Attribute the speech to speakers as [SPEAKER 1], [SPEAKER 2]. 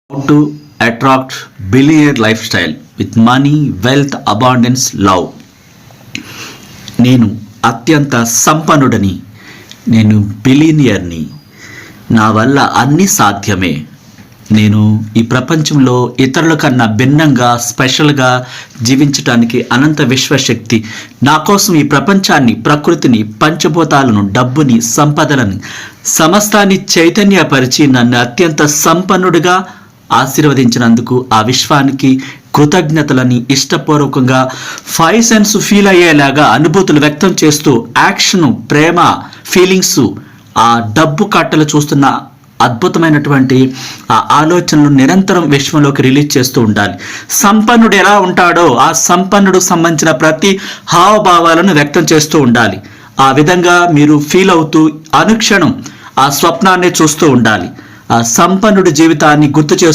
[SPEAKER 1] How to attract billionaire lifestyle with money, wealth, abundance, love. నేను అత్యంత సంపన్నుడని, నేను బిలియనియర్ని, నా వల్ల అన్ని సాధ్యమే. నేను ఈ ప్రపంచంలో ఇతరుల కన్నా భిన్నంగా స్పెషల్గా జీవించటానికి అనంత విశ్వశక్తి నా కోసం ఈ ప్రపంచాన్ని, ప్రకృతిని, పంచభూతాలను, డబ్బుని, సంపదలని, సమస్తాన్ని చైతన్యపరిచి నన్ను అత్యంత సంపన్నుడిగా ఆశీర్వదించినందుకు ఆ విశ్వానికి కృతజ్ఞతలని ఇష్టపూర్వకంగా 5 సెన్స్ ఫీల్ అయ్యేలాగా అనుభూతులు వ్యక్తం చేస్తూ యాక్షన్, ప్రేమ, ఫీలింగ్స్, ఆ డబ్బు కట్టలు చూస్తున్న అద్భుతమైనటువంటి ఆ ఆలోచనలు నిరంతరం విశ్వంలోకి రిలీజ్ చేస్తూ ఉండాలి. సంపన్నుడు ఎలా ఉంటాడో ఆ సంపన్నుడు సంబంధించిన ప్రతి హావభావాలను వ్యక్తం చేస్తూ ఉండాలి. ఆ విధంగా మీరు ఫీల్ అవుతూ అనుక్షణం ఆ స్వప్నాన్ని చూస్తూ ఉండాలి. ఆ సంపన్నుడి జీవితాన్ని గుర్తు చేస్తూ